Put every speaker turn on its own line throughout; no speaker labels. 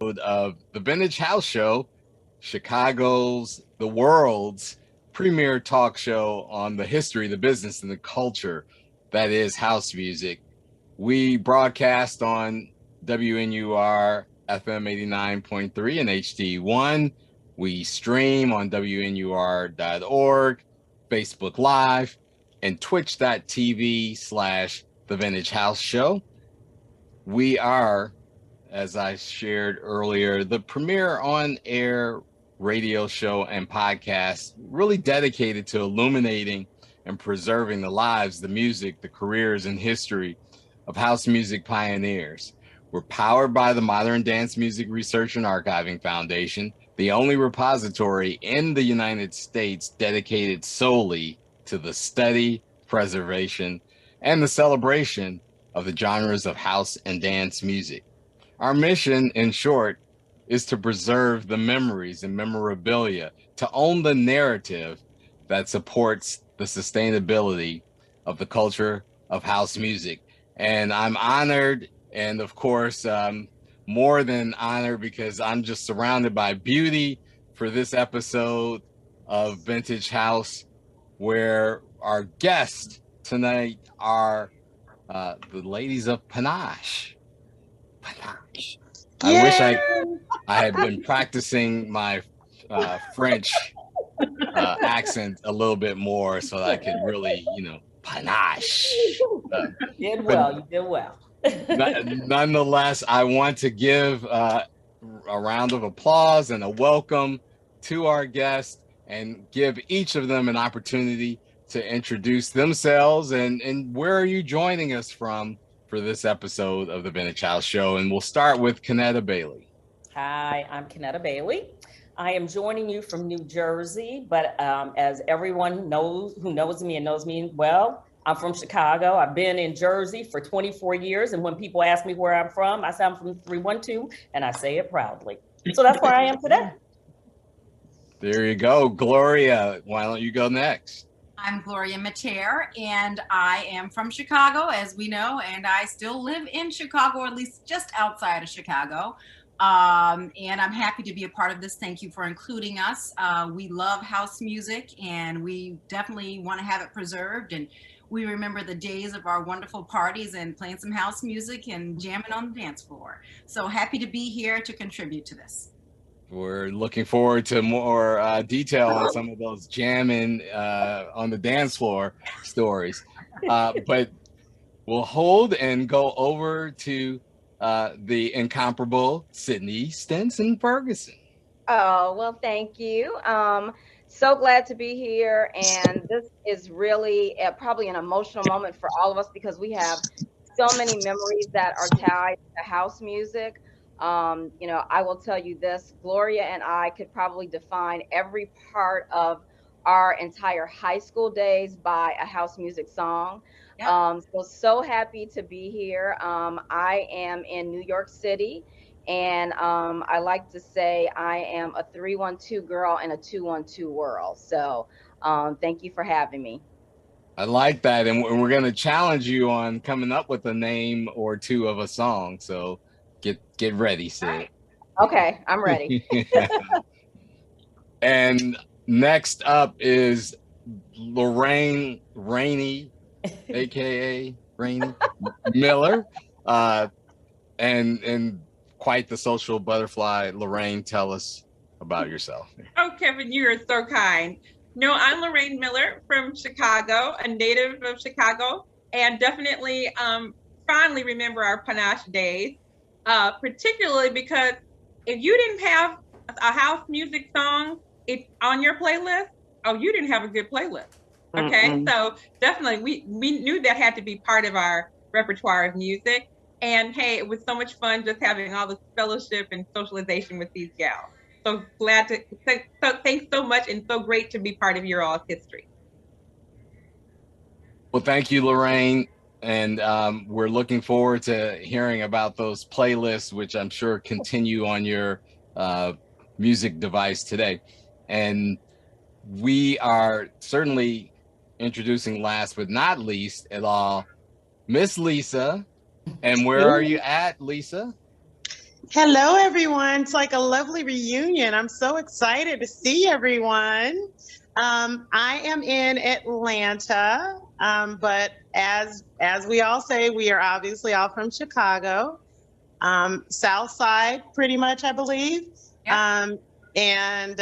episode of the Vintage House Show, the world's premier talk show on the history, the business, and the culture that is house music. We broadcast on WNUR FM 89.3 and HD1. We stream on WNUR.org, Facebook Live, and twitch.tv/The Vintage House Show. We are, as I shared earlier, the premier on-air radio show and podcast really dedicated to illuminating and preserving the lives, the music, the careers, and history of house music pioneers. We're powered by the Modern Dance Music Research and Archiving Foundation, the only repository in the United States dedicated solely to the study, preservation, and the celebration of the genres of house and dance music. Our mission, in short, is to preserve the memories and memorabilia, to own the narrative that supports the sustainability of the culture of house music. And I'm honored, and of course, more than honored, because I'm just surrounded by beauty for this episode of Vintage House, where our guests tonight are the ladies of PANACHE. PANACHE. I wish I had been practicing my French accent a little bit more so that I could really, PANACHE.
You did well.
Nonetheless, I want to give a round of applause and a welcome to our guests and give each of them an opportunity to introduce themselves and where are you joining us from for this episode of the Vintage House Show. And we'll start with Kenetta Bailey.
Hi, I'm Kenetta Bailey. I am joining you from New Jersey, but as everyone knows, who knows me and knows me well, I'm from Chicago. I've been in Jersey for 24 years. And when people ask me where I'm from, I say I'm from 312, and I say it proudly. So that's where I am today.
There you go. Gloria, why don't you go next?
I'm Gloria Macher, and I am from Chicago, as we know, and I still live in Chicago, or at least just outside of Chicago. And I'm happy to be a part of this. Thank you for including us. We love house music, and we definitely want to have it preserved. And we remember the days of our wonderful parties and playing some house music and jamming on the dance floor. So happy to be here to contribute to this.
We're looking forward to more detail on some of those jamming on the dance floor stories. But we'll hold and go over to the incomparable Sydney Stinson Ferguson.
Oh, well, thank you. So glad to be here. And this is really probably an emotional moment for all of us because we have so many memories that are tied to house music. I will tell you this, Gloria and I could probably define every part of our entire high school days by a house music song. Yep. So happy to be here. I am in New York City, and I like to say I am a 312 girl in a 212 world. So thank you for having me.
I like that. And we're going to challenge you on coming up with a name or two of a song. So get ready, Sid.
Right. Okay, I'm ready.
And next up is Lorraine Rainey, aka Rainey Miller, and quite the social butterfly. Lorraine, tell us about yourself.
Oh, Kevin, you are so kind. No, I'm Lorraine Miller from Chicago, a native of Chicago, and definitely fondly remember our PANACHE days. Particularly because if you didn't have a house music song on your playlist, you didn't have a good playlist. Okay, So definitely we knew that had to be part of our repertoire of music. And hey, it was so much fun just having all this fellowship and socialization with these gals. So glad to, thanks so much, and so great to be part of your all's history.
Well, thank you, Lorraine. And we're looking forward to hearing about those playlists, which I'm sure continue on your music device today. And we are certainly introducing last but not least at all, Miss Lisa. And where are you at, Lisa?
Hello, everyone. It's like a lovely reunion. I'm so excited to see everyone. I am in Atlanta, but as we all say, we are obviously all from Chicago, South Side, pretty much, I believe.
Yep.
And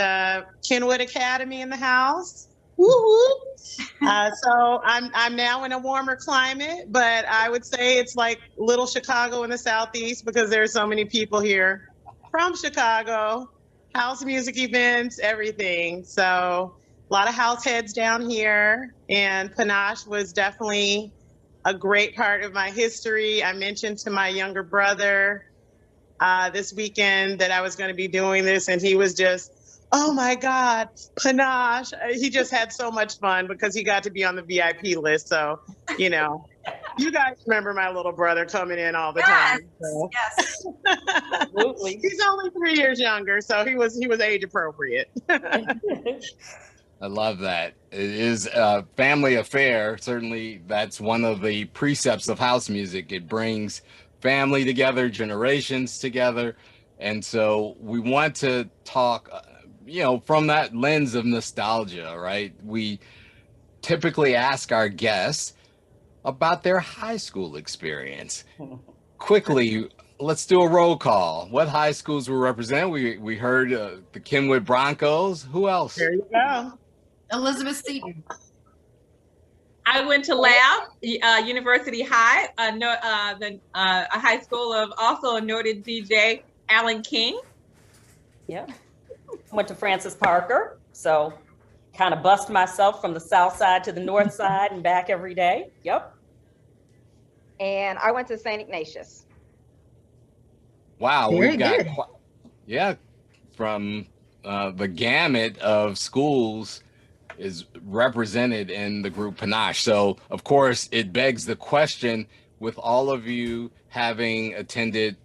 Kenwood Academy in the house. Woo-hoo. So I'm now in a warmer climate, but I would say it's like little Chicago in the Southeast because there's so many people here from Chicago, house music events, everything. So a lot of house heads down here, and Panache was definitely a great part of my history. I mentioned to my younger brother this weekend that I was going to be doing this, and he was just, oh my God, Panache. He just had so much fun because he got to be on the VIP list. So, you know, you guys remember my little brother coming in all the time. So.
Yes.
Absolutely.
He's only 3 years younger, so he was age appropriate.
I love that. It is a family affair. Certainly, that's one of the precepts of house music. It brings family together, generations together. And so we want to talk, from that lens of nostalgia, right? We typically ask our guests about their high school experience. Quickly, let's do a roll call. What high schools were represented? We heard the Kenwood Broncos. Who else?
There you go.
Elizabeth Seton.
I went to Lab, University High, a high school of also a noted DJ, Alan King.
Yeah. Went to Francis Parker. So kind of bust myself from the south side to the north side and back every day. Yep.
And I went to St. Ignatius.
Wow,
Very
we've got,
good.
from the gamut of schools is represented in the group Panache. So, of course, it begs the question, with all of you having attended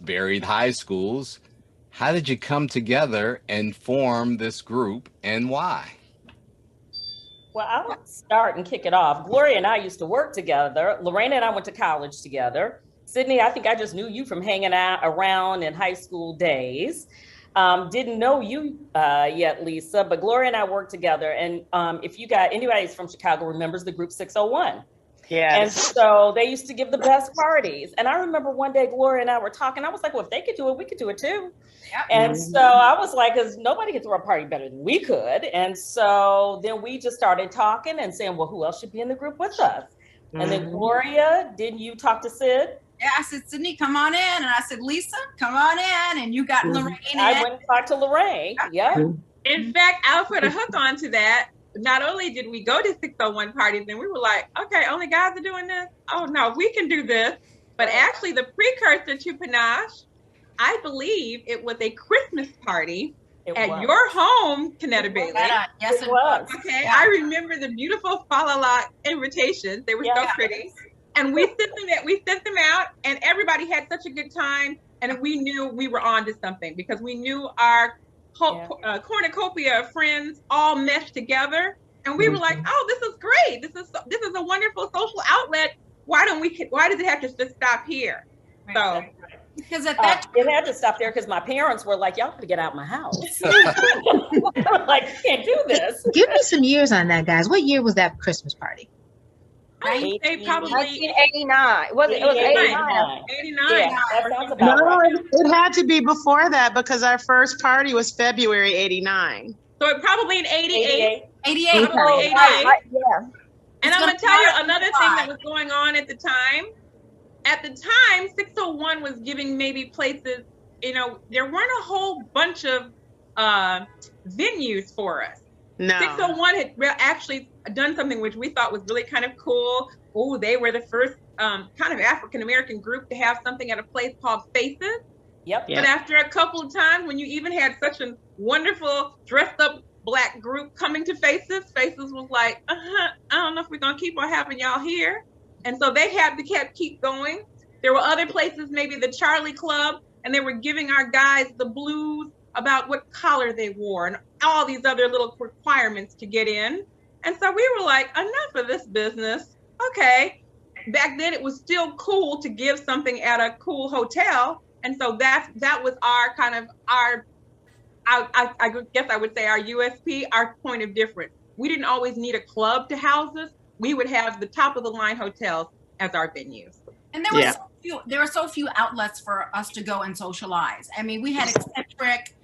varied high schools, how did you come together and form this group, and why?
Well, I'll start and kick it off. Gloria and I used to work together. Lorena and I went to college together. Sydney, I think I just knew you from hanging out around in high school days. Didn't know you yet, Lisa, but Gloria and I worked together. And if you got anybody from Chicago remembers the group 601.
Yes.
And so they used to give the best parties. And I remember one day Gloria and I were talking. I was like, well, if they could do it, we could do it too.
Yep.
And so I was like, because nobody could throw a party better than we could. And so then we just started talking and saying, well, who else should be in the group with us? And then Gloria, didn't you talk to Sid?
Yeah, I said, Sydney, come on in. And I said, Lisa, come on in. And you got Lorraine in.
I went and talked to Lorraine. Yeah.
In fact, I'll put a hook onto that. Not only did we go to 601 parties, and we were like, okay, only guys are doing this? Oh, no, we can do this. But actually, the precursor to Panache, I believe it was a Christmas party at your home, Kenetta Bailey.
Yes, it was.
Okay, I remember the beautiful Falala invitations. They were so pretty. And we sent them out, and everybody had such a good time. And we knew we were on to something because we knew our cornucopia of friends all meshed together. And we were like, oh, this is great. This is a wonderful social outlet. Why does it have to just stop here?
Right.
So
because at that
it had to stop there because my parents were like, y'all gotta get out of my house. Like, you can't do this.
Give me some years on that, guys. What year was that Christmas party?
I would say probably
1989. It was 89.
89.
Yeah, that sounds about
No,
right.
it had to be before that because our first party was February 89.
So it probably in 88.
88.
Probably 88.
Yeah.
And I'm going to tell you another thing that was going on at the time. At the time, 601 was giving maybe places, there weren't a whole bunch of venues for us.
No.
601 had actually done something which we thought was really kind of cool. Oh, they were the first kind of African-American group to have something at a place called Faces.
Yep.
But after a couple of times, when you even had such a wonderful dressed up Black group coming to Faces was like, I don't know if we're going to keep on having y'all here. And so they had to keep going. There were other places, maybe the Charlie Club, and they were giving our guys the blues about what collar they wore and all these other little requirements to get in. And so we were like, enough of this business. Okay. Back then it was still cool to give something at a cool hotel. And so that was our kind of I guess I would say our USP, our point of difference. We didn't always need a club to house us. We would have the top of the line hotels as our venues.
And there were so few outlets for us to go and socialize. I mean, we had Eccentric.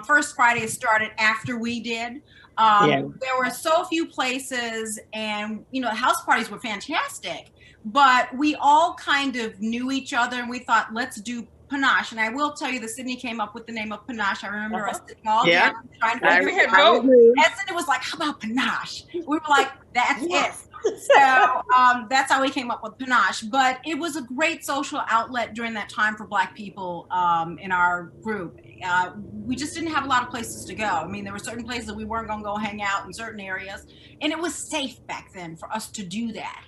First Friday started after we did. There were so few places, and house parties were fantastic, but we all kind of knew each other, and we thought, let's do Panache. And I will tell you that Sydney came up with the name of Panache. I remember us sitting all down trying to figure it out. And Sydney was like, how about Panache? We were like, that's it. So that's how we came up with Panache. But it was a great social outlet during that time for Black people in our group. We just didn't have a lot of places to go. I mean, there were certain places that we weren't going to go hang out in certain areas. And it was safe back then for us to do that.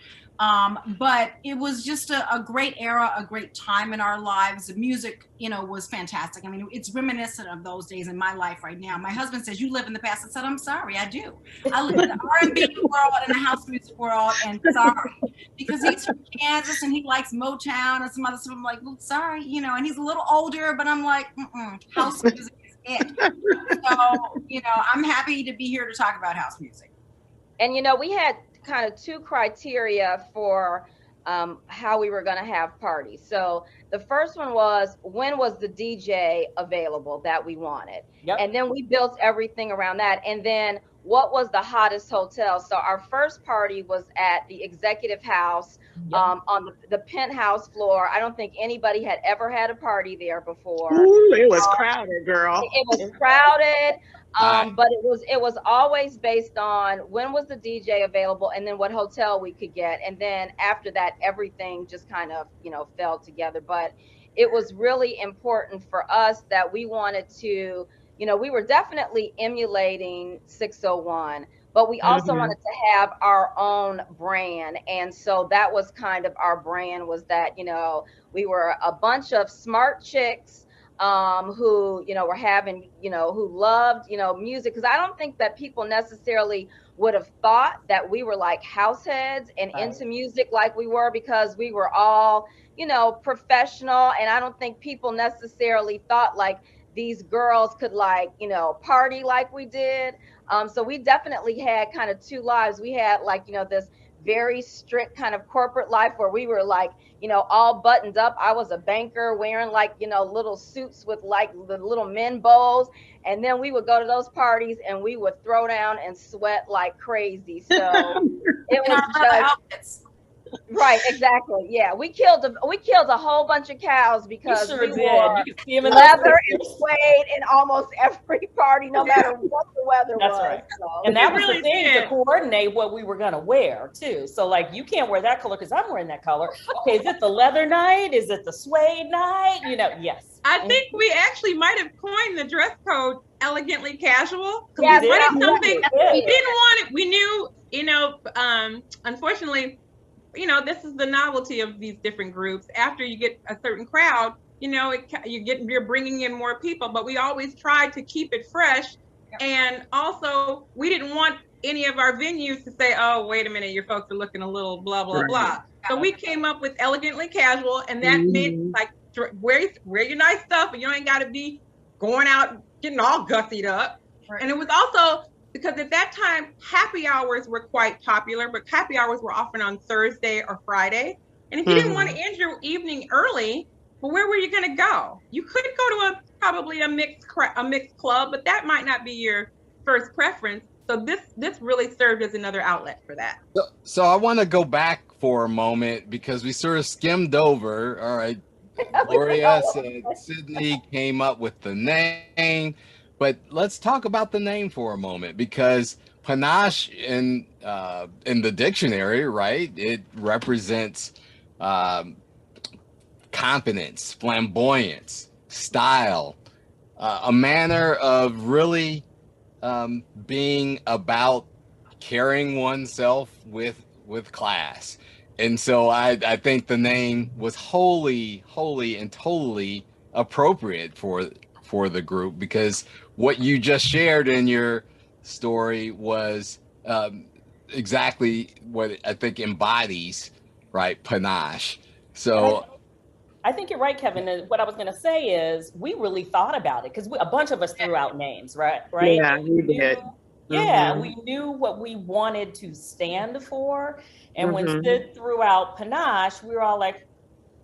But it was just a great era, a great time in our lives. The music, was fantastic. I mean, it's reminiscent of those days in my life right now. My husband says, you live in the past. I said, I'm sorry, I do. I live in the R&B world and the house music world, and sorry. Because he's from Kansas and he likes Motown and some other stuff. I'm like, well, sorry, and he's a little older, but I'm like, house music is it. So, I'm happy to be here to talk about house music.
And, we had kind of two criteria for how we were going to have parties. So the first one was, when was the DJ available that we wanted? Yep. And then we built everything around that. And then what was the hottest hotel? So our first party was at the Executive House, on the penthouse floor. I don't think anybody had ever had a party there before.
Ooh, it was crowded, girl.
It was crowded. But it was always based on when was the DJ available and then what hotel we could get. And then after that, everything just kind of, fell together. But it was really important for us that we wanted to, we were definitely emulating 601, but we also wanted to have our own brand. And so that was kind of our brand, was that, we were a bunch of smart chicks who, were having, who loved, music. Because I don't think that people necessarily would have thought that we were like house heads and into music like we were, because we were all, professional. And I don't think people necessarily thought like these girls could party like we did. So we definitely had kind of two lives. We had this very strict kind of corporate life where we were all buttoned up. I was a banker wearing little suits with the little men bows. And then we would go to those parties and we would throw down and sweat like crazy. So it was just right. Exactly. Yeah. We killed a whole bunch of cows because we wore leather and suede in almost every party, no matter what the weather was.
Right.
So.
And that was the thing, to coordinate what we were going to wear too. So you can't wear that color because I'm wearing that color. Okay. Is it the leather night? Is it the suede night? Yes.
I think we actually might have coined the dress code elegantly casual.
Yeah,
we wanted something we didn't want it. We knew, unfortunately, this is the novelty of these different groups. After you get a certain crowd, you're bringing in more people, but we always tried to keep it fresh. And also, we didn't want any of our venues to say, oh, wait a minute, your folks are looking a little blah, blah, blah. So we came up with elegantly casual, and that meant wear your nice stuff, and you ain't got to be going out getting all gussied up. Right. And it was also because at that time, happy hours were quite popular, but happy hours were often on Thursday or Friday. And if you didn't want to end your evening early, well, where were you going to go? You could go to probably a mixed club, but that might not be your first preference. So this really served as another outlet for that.
So I want to go back for a moment because we sort of skimmed over. All right. Gloria said Sydney came up with the name, but let's talk about the name for a moment, because panache in the dictionary, right? It represents confidence, flamboyance, style, a manner of really being about carrying oneself with class. And so I think the name was wholly and totally appropriate for the group, because what you just shared in your story was exactly what I think embodies, right, panache. So
I think you're right, Kevin. And what I was going to say is we really thought about it because a bunch of us threw out names, right?
Yeah, we did.
Yeah,
Mhm.
we knew what we wanted to stand for. And when
Mhm.
Sid threw out Panache, we were all like,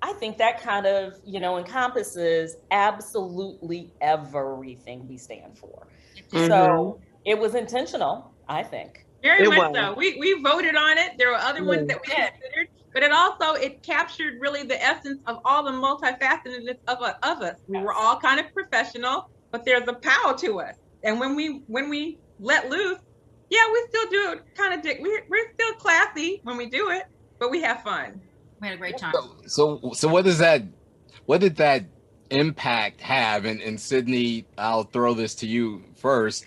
I think that kind of, encompasses absolutely everything we stand for.
Mhm.
So it was intentional, I think.
Very
It
much
was.
so. We voted on it. There were other ones
Yeah.
that we considered, but it captured really the essence of all the multifacetedness of us. We were all kind of professional, but there's a power to us. And when we let loose, yeah, we still do it kind of we're still classy when we do it, but we have fun.
We had a great time.
So what did that impact have? And Sydney, I'll throw this to you first.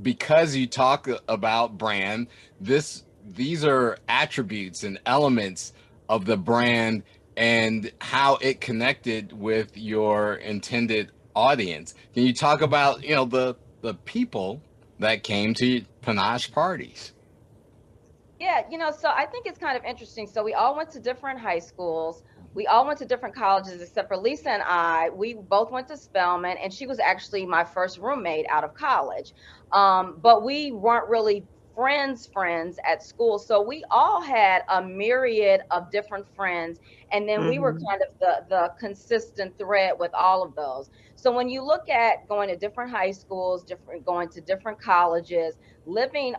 Because you talk about brand, these are attributes and elements of the brand and how it connected with your intended audience. Can you talk about, the people that came to Panache parties?
Yeah, so I think it's kind of interesting. So we all went to different high schools. We all went to different colleges, except for Lisa and I. We both went to Spelman, and she was actually my first roommate out of college. But we weren't really friends at school. So we all had a myriad of different friends, and then we were
Mhm.
kind of the consistent thread with all of those. So when you look at going to different high schools, going to different colleges,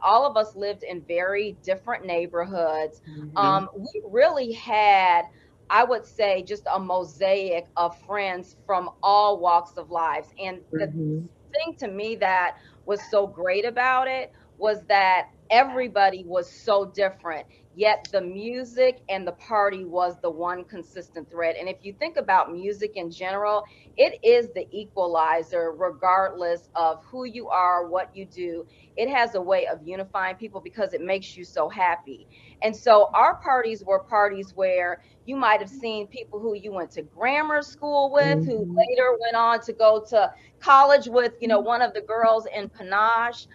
all of us lived in very different neighborhoods.
Mhm.
We really had, I would say, just a mosaic of friends from all walks of lives. And the
Mhm.
thing to me that was so great about it was that everybody was so different, yet the music and the party was the one consistent thread. And if you think about music in general, it is the equalizer regardless of who you are, what you do. It has a way of unifying people because it makes you so happy. And so our parties were parties where you might have seen people who you went to grammar school with, who
Mhm.
later went on to go to college with, one of the girls in Panache.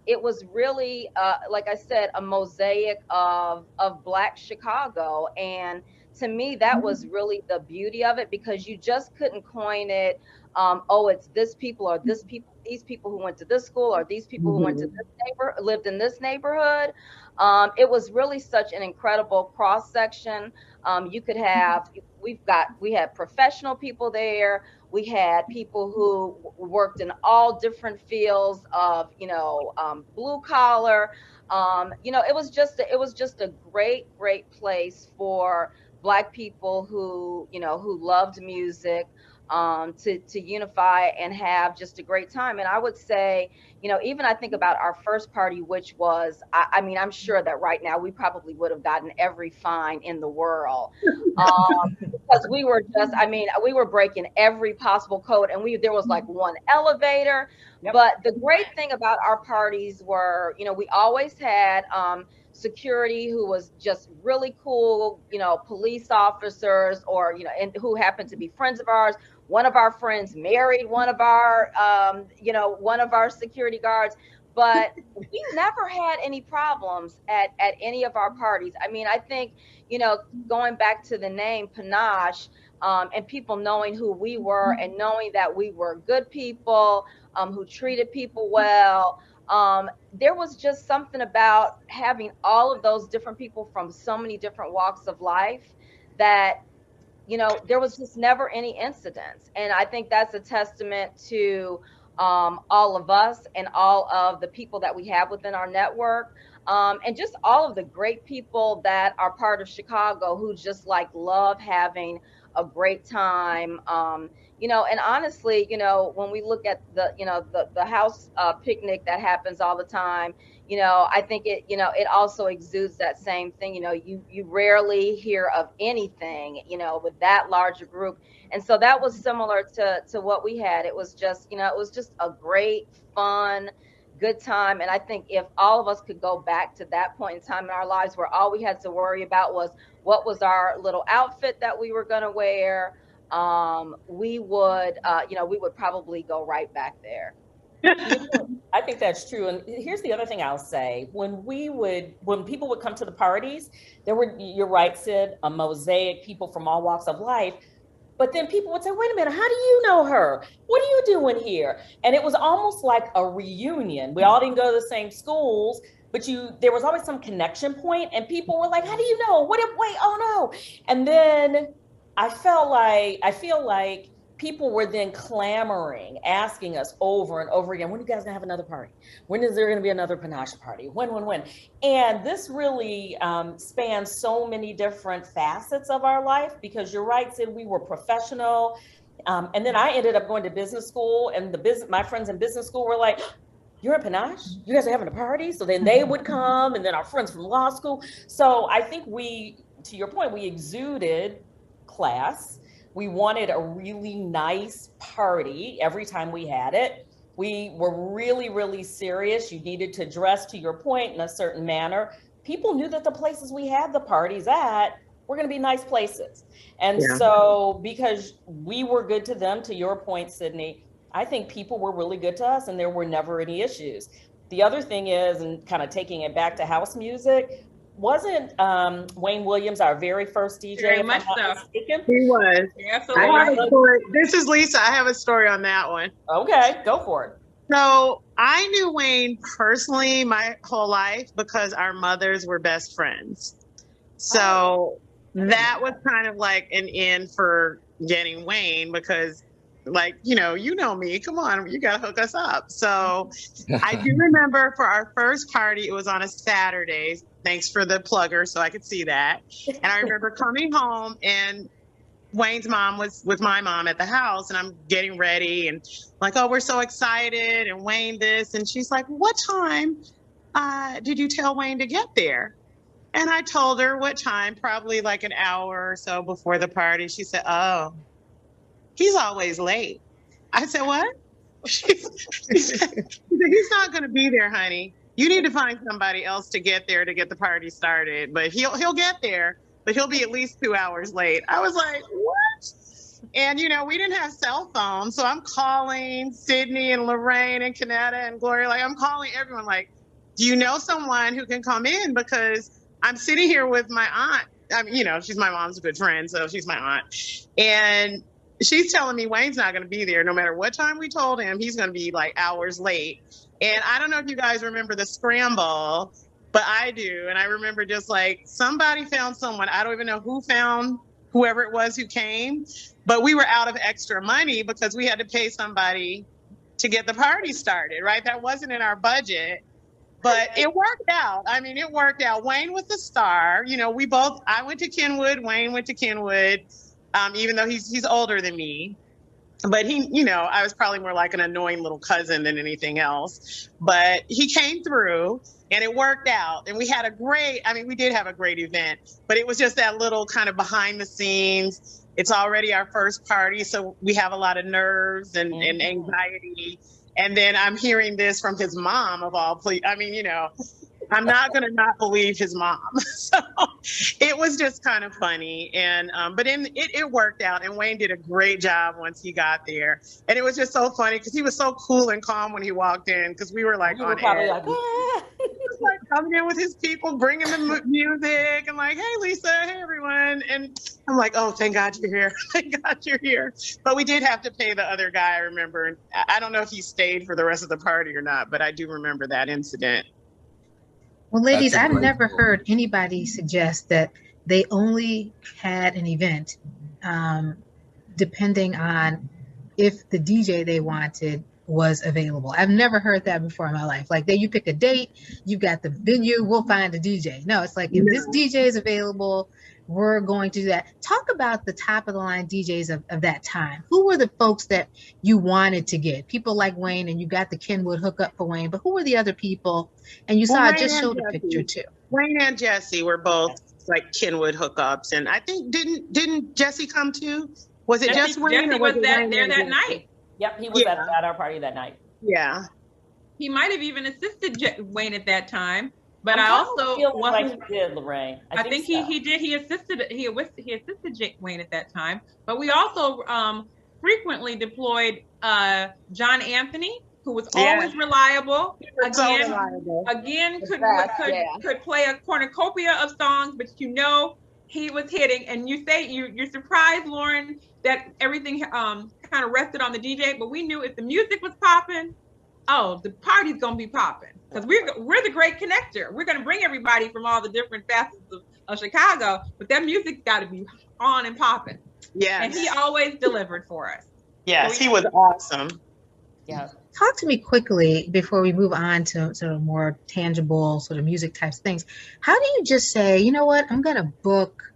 It was really, like I said, a mosaic of Black Chicago. And to me, that was really the beauty of it, because you just couldn't coin it. Oh, it's this people or this people, these people who went to this school, or these people who went to
Mhm.
this lived in this neighborhood. It was really such an incredible cross section. You could have, we had professional people there. We had people who worked in all different fields of, blue collar. It was just a great place for Black people who loved music, to unify and have just a great time. And I would say, even I think about our first party, which was, I mean, I'm sure that right now we probably would have gotten every fine in the world. Because we were just, I mean, we were breaking every possible code, and there was like one elevator.
Yep.
But the great thing about our parties were, we always had security who was just really cool, police officers, or, and who happened to be friends of ours. One of our friends married one of our security guards. But we never had any problems at any of our parties. I mean, I think, going back to the name Panache, and people knowing who we were and knowing that we were good people, who treated people well. There was just something about having all of those different people from so many different walks of life that, there was just never any incidents. And I think that's a testament to all of us and all of the people that we have within our network. And just all of the great people that are part of Chicago who just like love having a great time. And honestly, when we look at the house picnic that happens all the time, I think it also exudes that same thing. You rarely hear of anything, with that large a group. And so that was similar to what we had. It was just, it was just a great, fun, good time. And I think if all of us could go back to that point in time in our lives where all we had to worry about was what was our little outfit that we were going to wear, we would probably go right back there.
I think that's true. And here's the other thing I'll say. When people would come to the parties, there were, you're right, Sid, a mosaic, people from all walks of life. But then people would say, wait a minute, how do you know her? What are you doing here? And it was almost like a reunion. We all didn't go to the same schools, but there was always some connection point, and people were like, how do you know? Wait, oh no. And then I feel like people were then clamoring, asking us over and over again, when are you guys gonna have another party? When is there gonna be another Panache party? When? And this really spans so many different facets of our life, because you're right, Sid, we were professional. And then I ended up going to business school, and my friends in business school were like, you're at Panache? You guys are having a party? So then they would come, and then our friends from law school. So I think to your point, we exuded class. We wanted a really nice party every time we had it. We were really, really serious. You needed to dress, to your point, in a certain manner. People knew that the places we had the parties at were going to be nice places. And so because we were good to them, to your point, Sydney, I think people were really good to us, and there were never any issues. The other thing is, and kind of taking it back to house music, wasn't Wayne Williams our very first DJ?
Very much so.
He was.
Absolutely.
I have a story. This is Lisa. I have a story on that one.
Okay, go for it.
So I knew Wayne personally my whole life because our mothers were best friends. So that was kind of like an in for getting Wayne, because like, you know me, come on, you got to hook us up. So I do remember for our first party, it was on a Saturday. Thanks for the plugger, so I could see that. And I remember coming home, and Wayne's mom was with my mom at the house, and I'm getting ready and like, oh, we're so excited, and Wayne this. And she's like, what time did you tell Wayne to get there? And I told her what time, probably like an hour or so before the party. She said, oh, he's always late. I said, what? She said, he's not going to be there, honey. You need to find somebody else to get there to get the party started. But he'll get there, but he'll be at least 2 hours late. I was like, what? And, we didn't have cell phones. So I'm calling Sydney and Lorraine and Kanetta and Gloria. Like, I'm calling everyone like, do you know someone who can come in? Because I'm sitting here with my aunt. I mean, she's my mom's good friend, so she's my aunt. And she's telling me Wayne's not going to be there. No matter what time we told him, he's going to be like hours late. And I don't know if you guys remember the scramble, but I do. And I remember just like somebody found someone. I don't even know who found whoever it was who came, but we were out of extra money because we had to pay somebody to get the party started, right? That wasn't in our budget, but it worked out. I mean, it worked out. Wayne was the star. I went to Kenwood, Wayne went to Kenwood, even though he's older than me. But I was probably more like an annoying little cousin than anything else. But he came through, and it worked out. And we did have a great event. But it was just that little kind of behind the scenes. It's already our first party, so we have a lot of nerves and anxiety. And then I'm hearing this from his mom of all places. I mean, I'm not going to not believe his mom. So it was just kind of funny. And, but it worked out, and Wayne did a great job once he got there. And it was just so funny because he was so cool and calm when he walked in, because we were like on edge. Like, like coming in with his people, bringing the music and like, hey, Lisa, hey, everyone. And I'm like, oh, thank God you're here. Thank God you're here. But we did have to pay the other guy, I remember. I don't know if he stayed for the rest of the party or not, but I do remember that incident.
Well, ladies, I've never heard anybody suggest that they only had an event depending on if the DJ they wanted was available. I've never heard that before in my life. Like, you pick a date, you've got the venue, we'll find a DJ. No, it's like, if this DJ is available, we're going to do that. Talk about the top of the line DJs of that time. Who were the folks that you wanted to get? People like Wayne, and you got the Kenwood hookup for Wayne, but who were the other people? And you saw, I just showed a picture too.
Wayne and Jesse were both like Kenwood hookups. And I think, didn't Jesse come too? Was it just Wayne?
Jesse was there that night.
Yep, he was at our party that night.
Yeah.
He might have even assisted Wayne at that time. But I also
like he did, Lorraine. I think so.
he did. He assisted Wayne at that time. But we also frequently deployed John Anthony who was always reliable.
So reliable.
Again, could
yeah.
play a cornucopia of songs, but you know he was hitting. And you say you're surprised, Lauren, that everything kind of rested on the DJ, but we knew if the music was popping, oh, the party's gonna be popping, because we're the great connector. We're gonna bring everybody from all the different facets of Chicago, but that music's got to be on and popping.
Yes.
And he always delivered for us.
Yes, he was awesome.
Yeah.
Talk to me quickly before we move on to sort of more tangible sort of music types of things. How do you just say, you know what, I'm going to book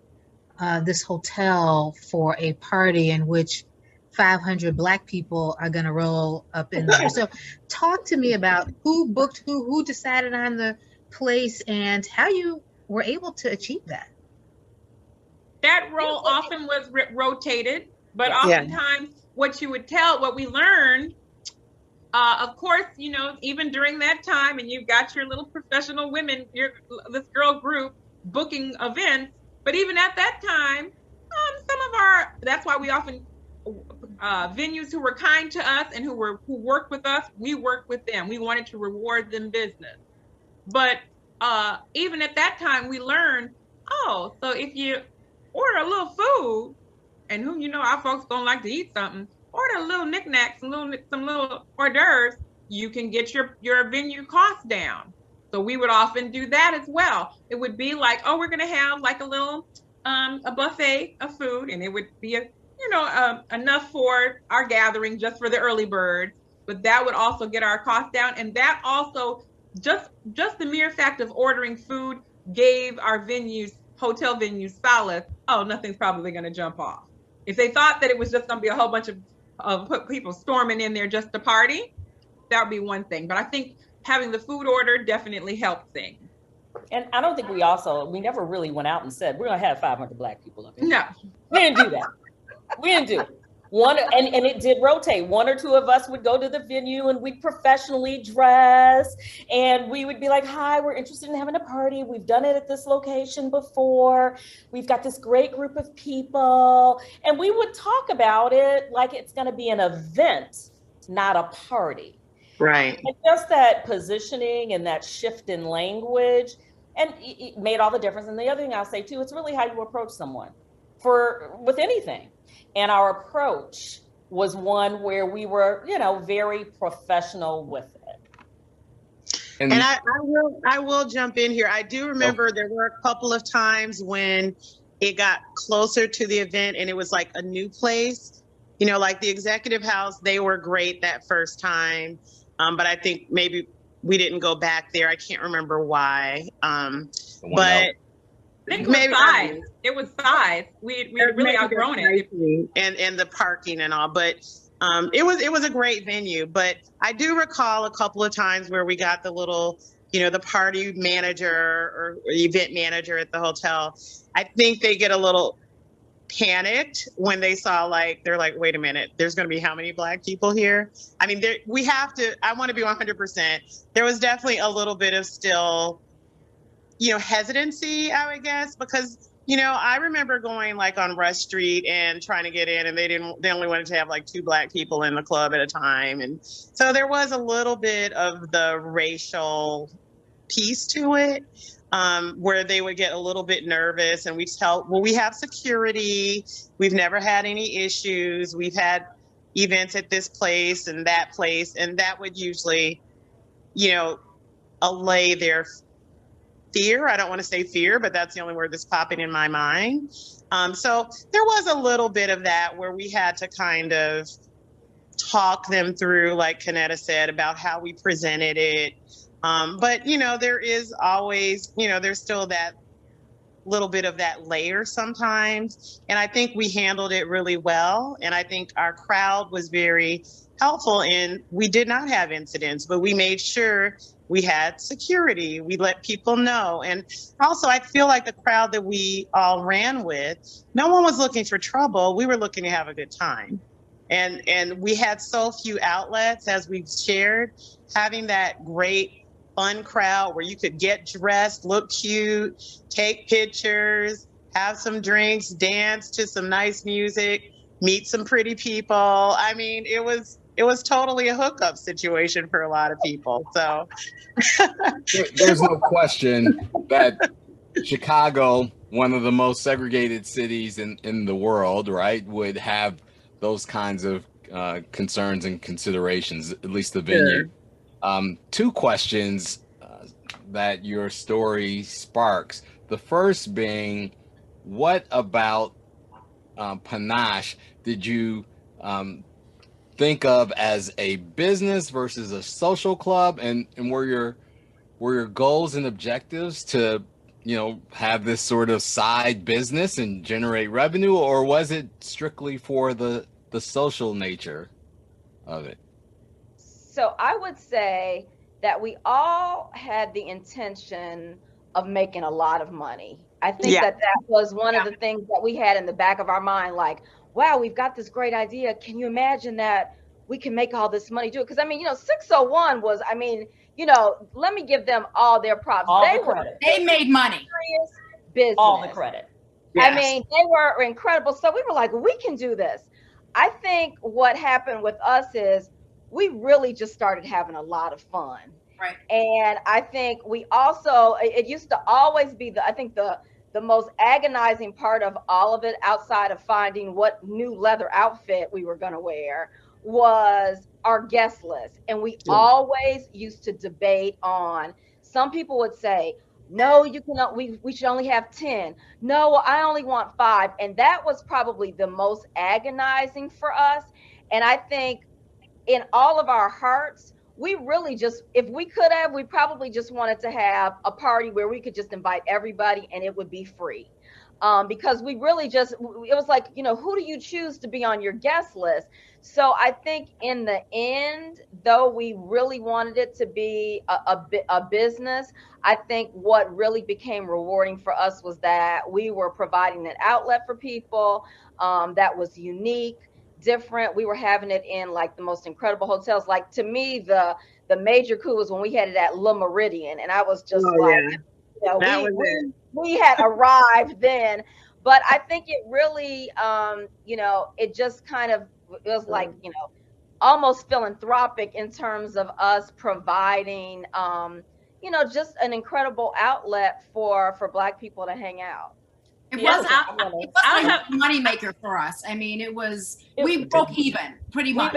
this hotel for a party in which 500 Black people are going to roll up in there? So talk to me about who booked who decided on the place, and how you were able to achieve that.
That role often was rotated, but oftentimes what we learned, of course, you know, even during that time, and you've got your little professional women, this girl group booking events, but even at that time, that's why we often, venues who were kind to us and who worked with us, we worked with them. We wanted to reward them business. But even at that time, we learned, so if you order a little food, and who you know our folks don't like to eat something, order a little knickknacks, some little hors d'oeuvres, you can get your venue costs down. So we would often do that as well. It would be like, we're gonna have like a little a buffet of food, and it would be enough for our gathering just for the early birds, but that would also get our costs down. And that also, just the mere fact of ordering food gave our hotel venues solace. Nothing's probably going to jump off. If they thought that it was just going to be a whole bunch of people storming in there just to party, that would be one thing. But I think having the food order definitely helped things.
And I don't think we never really went out and said, we're going to have 500 Black people up here.
No.
We didn't do that. We didn't do it. And it did rotate. One or two of us would go to the venue and we'd professionally dress, and we would be like, hi, we're interested in having a party. We've done it at this location before. We've got this great group of people. And we would talk about it like it's going to be an event, not a party.
Right.
And just that positioning and that shift in language, and it made all the difference. And the other thing I'll say too, it's really how you approach someone with anything. And our approach was one where we were, very professional with it.
And I will jump in here. I do remember there were a couple of times when it got closer to the event and it was like a new place, like the Executive House. They were great that first time. But I think maybe we didn't go back there. I can't remember why. But
I think it was size. We really outgrown it.
And the parking and all, but it was a great venue. But I do recall a couple of times where we got the little, the party manager or event manager at the hotel. I think they get a little panicked when they saw they're like, wait a minute, there's going to be how many Black people here? I mean, I want to be 100%. There was definitely a little bit of still, hesitancy, I would guess, because, I remember going on Rush Street and trying to get in, and they only wanted to have 2 Black people in the club at a time. And so there was a little bit of the racial piece to it, where they would get a little bit nervous, and we have security. We've never had any issues. We've had events at this place and that place, and that would usually, allay their fear. I don't want to say fear, but that's the only word that's popping in my mind. So there was a little bit of that where we had to kind of talk them through, like Kanetta said, about how we presented it. But, there is always, there's still that little bit of that layer sometimes. And I think we handled it really well. And I think our crowd was very helpful in, we did not have incidents, but we made sure we had security. We let people know. And also, I feel like the crowd that we all ran with, no one was looking for trouble. We were looking to have a good time. And we had so few outlets, as we've shared, having that great fun crowd where you could get dressed, look cute, take pictures, have some drinks, dance to some nice music, meet some pretty people. I mean, it was it was totally a hookup situation for a lot of people. So
There's no question that Chicago, one of the most segregated cities in the world, right, would have those kinds of concerns and considerations, at least the venue. Two questions that your story sparks. The first being, what about Panache did you think of as a business versus a social club, and were your goals and objectives to, have this sort of side business and generate revenue, or was it strictly for the social nature of it?
So I would say that we all had the intention of making a lot of money. I think that was one of the things that we had in the back of our mind, like, wow, we've got this great idea. Can you imagine that we can make all this money do it? Because 601 was, let me give them all their props.
They made money.
Business.
All the credit.
Yes. I mean, they were incredible. So we were like, we can do this. I think what happened with us is we really just started having a lot of fun.
Right.
And I think we also, it used to always be the most agonizing part of all of it, outside of finding what new leather outfit we were going to wear, was our guest list. And we always used to debate on, some people would say, no, you cannot, we should only have 10. No, I only want 5. And that was probably the most agonizing for us. And I think in all of our hearts, we really just, if we could have, we probably just wanted to have a party where we could just invite everybody and it would be free. Because we really just, it was like, who do you choose to be on your guest list? So I think in the end, though we really wanted it to be a business, I think what really became rewarding for us was that we were providing an outlet for people that was unique, different. We were having it in like the most incredible hotels. Like, to me, the major coup was when we had it at Le Meridien, and I was just we had arrived then. But I think it really, it just kind of, it was like, almost philanthropic in terms of us providing, just an incredible outlet for Black people to hang out.
It wasn't a moneymaker for us. I mean, we broke even pretty much.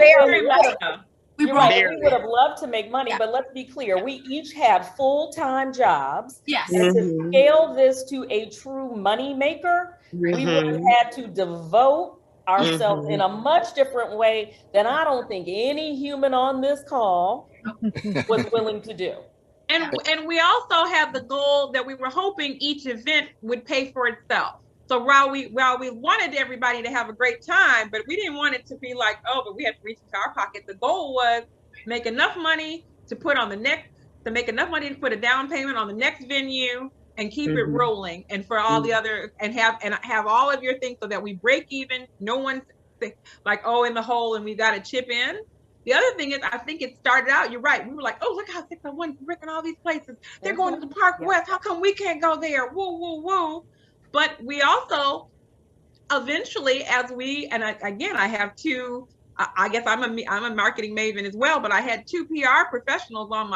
We would have loved to make money, but let's be clear. We each had full-time jobs.
Yes.
And to scale this to a true money maker, we would have had to devote ourselves in a much different way than I don't think any human on this call was willing to do.
And we also had the goal that we were hoping each event would pay for itself. So while we wanted everybody to have a great time, but we didn't want it to be like, oh, but we have to reach into our pocket. The goal was make enough money to put a down payment on the next venue and keep it rolling, and for all the other, and have all of your things so that we break even. No one's like, oh, in the hole and we got to chip in. The other thing is, I think it started out, you're right. We were like, oh, look how 601's breaking all these places. They're going to the Park West. How come we can't go there? Woo, woo, woo. But we also eventually, I have two, I guess I'm a marketing maven as well, but I had 2 PR professionals on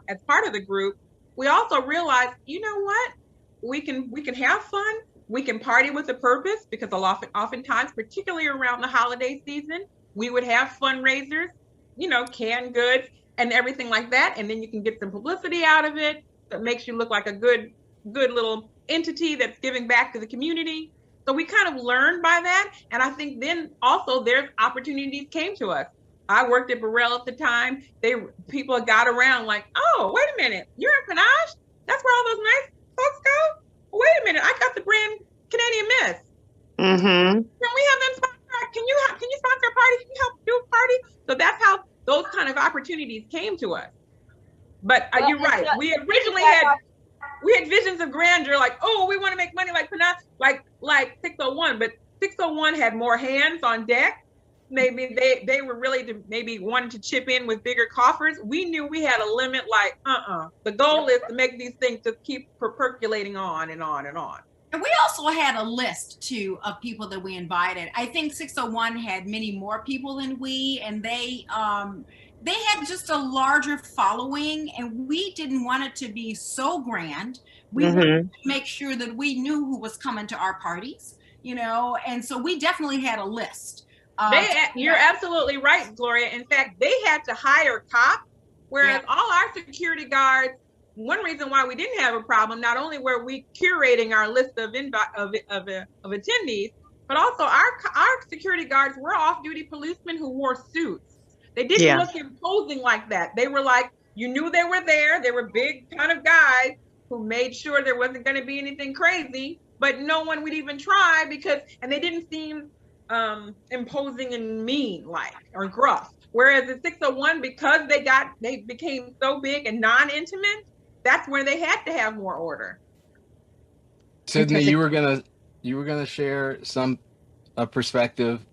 as part of the group. We also realized, you know what? We can have fun. We can party with a purpose, because oftentimes, particularly around the holiday season, we would have fundraisers, canned goods and everything like that. And then you can get some publicity out of it that makes you look like a good little entity that's giving back to the community. So we kind of learned by that. And I think then also there's opportunities came to us. I worked at Burrell at the time. People got around like, oh, wait a minute, you're in Panache? That's where all those nice folks go? Wait a minute, I got the brand Canadian Miss. Can we have them sponsor? Can you sponsor a party? Can you help do a party? So that's how those kind of opportunities came to us. But you're right. We originally had visions of grandeur, like, oh, we want to make money like Panache, like 601, but 601 had more hands on deck. Maybe they were really maybe wanting to chip in with bigger coffers. We knew we had a limit, like, the goal is to make these things just keep percolating on and on and on.
And we also had a list too of people that we invited. I think 601 had many more people than we, and they had just a larger following, and we didn't want it to be so grand. We wanted to make sure that we knew who was coming to our parties, you know, and so we definitely had a list.
You're absolutely right, Gloria. In fact, they had to hire cops, whereas all our security guards, one reason why we didn't have a problem, not only were we curating our list of attendees, but also our security guards were off-duty policemen who wore suits. They didn't look imposing like that. They were like, you knew they were there. They were big kind of guys who made sure there wasn't going to be anything crazy, but no one would even try and they didn't seem imposing and mean like or gruff. Whereas at 601, because they became so big and non-intimate, that's where they had to have more order.
Sydney, you were gonna share some perspective.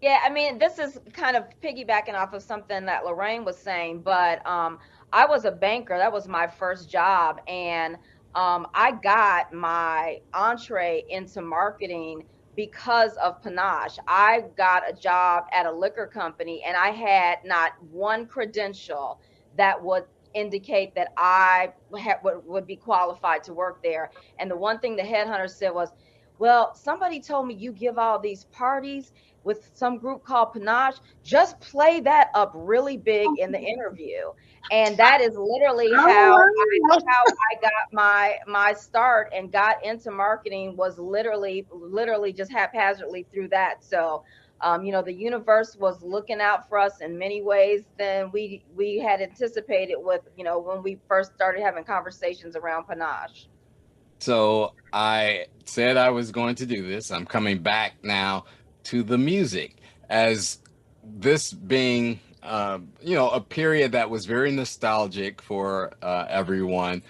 Yeah, I mean, this is kind of piggybacking off of something that Lorraine was saying, but I was a banker. That was my first job, and I got my entree into marketing because of Panache. I got a job at a liquor company, and I had not one credential that would indicate that I would be qualified to work there. And the one thing the headhunter said was, well, somebody told me you give all these parties with some group called Panache. Just play that up really big in the interview. And that is literally how I got my start and got into marketing, was literally just haphazardly through that. So you know, the universe was looking out for us in many ways than we had anticipated with, you know, when we first started having conversations around Panache.
So I said I was going to do this. I'm coming back now to the music, as this being, you know, a period that was very nostalgic for everyone.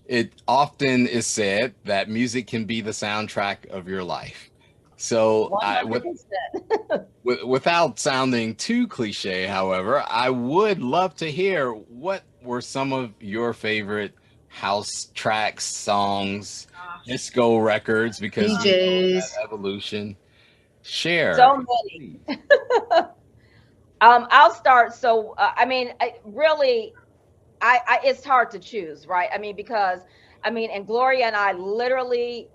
It often is said that music can be the soundtrack of your life. So without sounding too cliche, however, I would love to hear what were some of your favorite house tracks, songs, disco records, because
DJs,
evolution. Share.
So many. I'll start. So I mean, really, it's hard to choose, right? I mean, because and Gloria and I literally,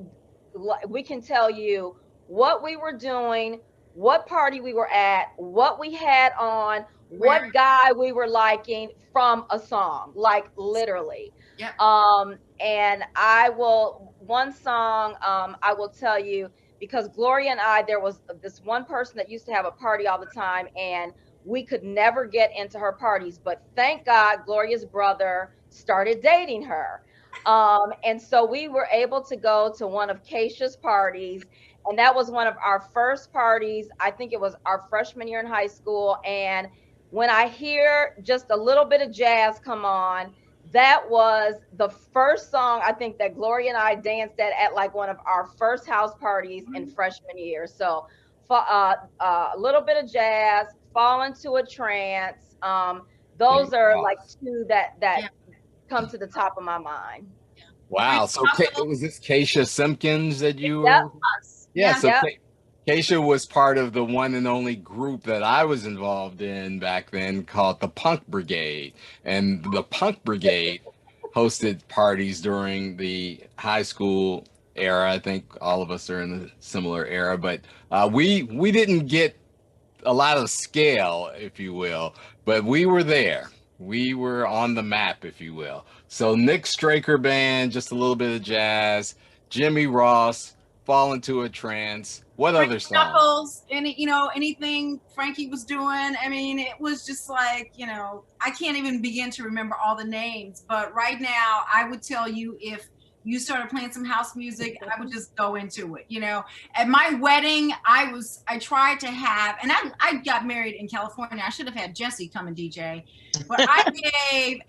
we can tell you what we were doing, what party we were at, what we had on, what guy we were liking from a song, like literally.
Yep.
And one song, I will tell you, because Gloria and I, there was this one person that used to have a party all the time, and we could never get into her parties, but thank God Gloria's brother started dating her. And so we were able to go to one of Keisha's parties, and that was one of our first parties. I think it was our freshman year in high school. And when I hear just a little bit of jazz come on, that was the first song I think that Gloria and I danced at like one of our first house parties in freshman year. So a little bit of jazz, Fall Into a Trance. Those are like two that come to the top of my mind.
Wow. So was this Keisha Simpkins that you
Yep.
were? Yeah. So Keisha was part of the one and only group that I was involved in back then, called the Punk Brigade. And the Punk Brigade hosted parties during the high school era. I think all of us are in a similar era, but we didn't get a lot of scale, if you will, but we were there. We were on the map, if you will. So Nick Straker Band, just a little bit of jazz, Jimmy Ross, Fall Into a Trance. What other songs?
Anything Frankie was doing. I mean, it was just like, I can't even begin to remember all the names, but right now I would tell you, if you started playing some house music, I would just go into it. At my wedding, I tried to have, and I got married in California. I should have had Jesse come and DJ, but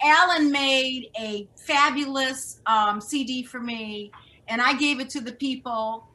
Alan made a fabulous CD for me, and I gave it to the people.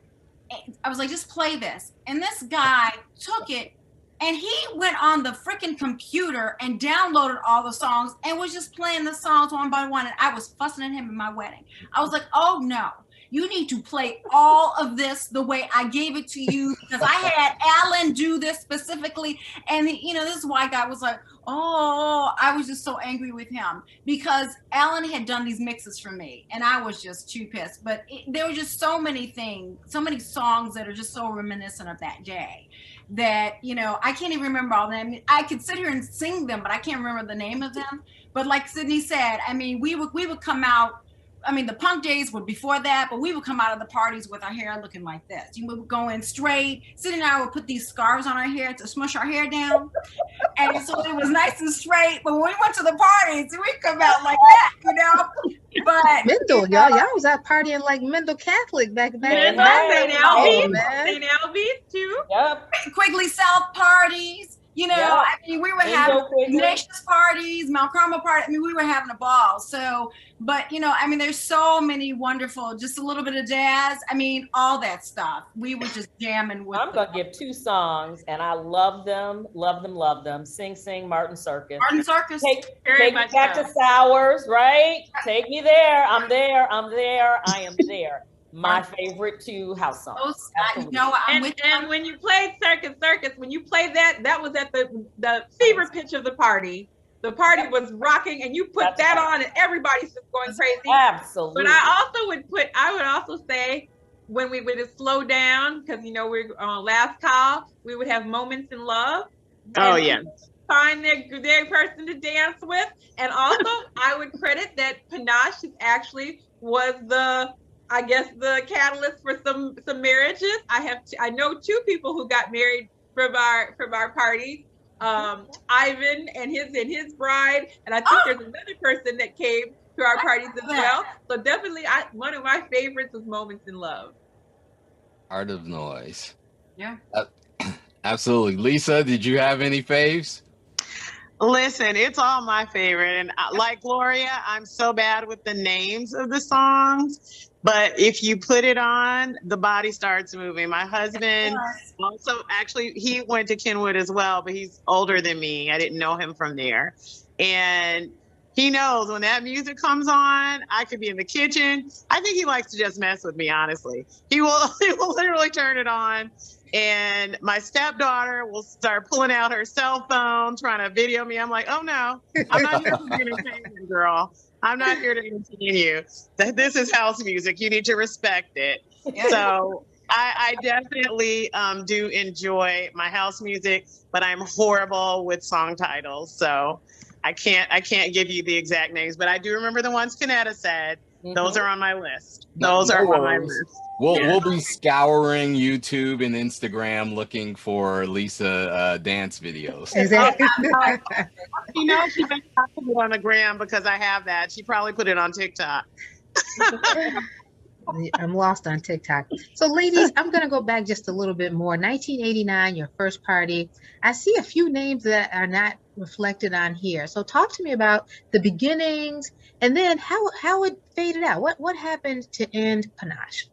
I was like, just play this. And this guy took it, and he went on the freaking computer and downloaded all the songs and was just playing the songs one by one. And I was fussing at him in my wedding. I was like, oh no. you need to play all of this the way I gave it to you, because I had Alan do this specifically. And this white guy was like, oh, I was just so angry with him because Alan had done these mixes for me and I was just too pissed. But there were just so many things, so many songs that are just so reminiscent of that day that, I can't even remember all them. I could sit here and sing them, but I can't remember the name of them. But like Sydney said, I mean, we would come out. I mean, the punk days were before that, but we would come out of the parties with our hair looking like this. We would go in straight. Sydney and I would put these scarves on our hair to smush our hair down. And so it was nice and straight. But when we went to the parties, we'd come out like that, But
Mendel, y'all was out partying like Mendel Catholic back in the day.
St. Albie's too.
Yep.
Quigley South parties. I mean, we were having Ignatius parties, Mount Carmel parties. I mean, we were having a ball. So, but, I mean, there's so many wonderful, just a little bit of jazz. I mean, all that stuff. We were just jamming with
I'm going to give 2 songs, and I love them, love them, love them. Sing, Sing, Martin Circus.
Martin Circus.
Take me back to Sours, right? Take me there. I'm there. I'm there. I am there. My favorite 2 house songs.
And when you played Circus, when you played that was at the fever pitch of the party. The party was rocking, and you put that on, and everybody's just going crazy.
Absolutely.
But I would also say when we would slow down, because we're on last call, we would have Moments in Love.
Oh yeah.
Find their person to dance with, and also I would credit that Panache actually was the catalyst for some marriages. I know 2 people who got married from our party. Ivan and his bride, and I think there's another person that came to our parties as well. So definitely, one of my favorites was Moments in Love.
Art of Noise.
Yeah.
Absolutely. Lisa, did you have any faves?
Listen, it's all my favorite. And like Gloria, I'm so bad with the names of the songs. But if you put it on, the body starts moving. My husband also, actually, he went to Kenwood as well, but he's older than me. I didn't know him from there. And he knows when that music comes on, I could be in the kitchen. I think he likes to just mess with me, honestly. He will literally turn it on. And my stepdaughter will start pulling out her cell phone, trying to video me. I'm like, oh no, I'm not here for entertainment, girl. I'm not here to entertain you. This is house music. You need to respect it. So I definitely do enjoy my house music, but I'm horrible with song titles. So I can't give you the exact names, but I do remember the ones Kanetta said. Those are on my list. Those are on my list.
We'll be scouring YouTube and Instagram looking for Lisa dance videos.
Exactly.
She knows she may not put it on the gram because I have that. She probably put it on TikTok.
I'm lost on TikTok. So ladies, I'm going to go back just a little bit more. 1989, your first party. I see a few names that are not reflected on here. So talk to me about the beginnings and then how it faded out. What happened to end Panache?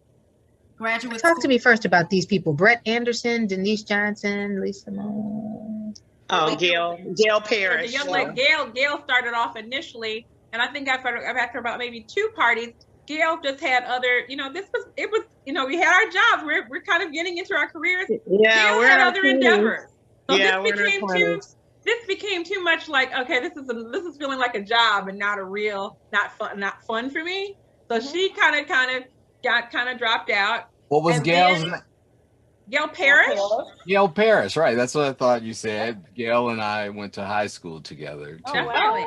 Graduate
Talk to me first about these people. Brett Anderson, Denise Johnson, Lisa Moore.
Oh, Gail Parrish.
Gail started off initially, and I think after about maybe 2 parties, Gail just had other, we had our jobs. We're kind of getting into our careers.
Yeah,
Gail had other endeavors. So
yeah,
this became too much like, okay, this is feeling like a job and not not fun for me. So she kind of dropped out.
What was Gail's name?
Gail Parrish?
Gail Parrish, right. That's what I thought you said. Gail and I went to high school together.
Definitely.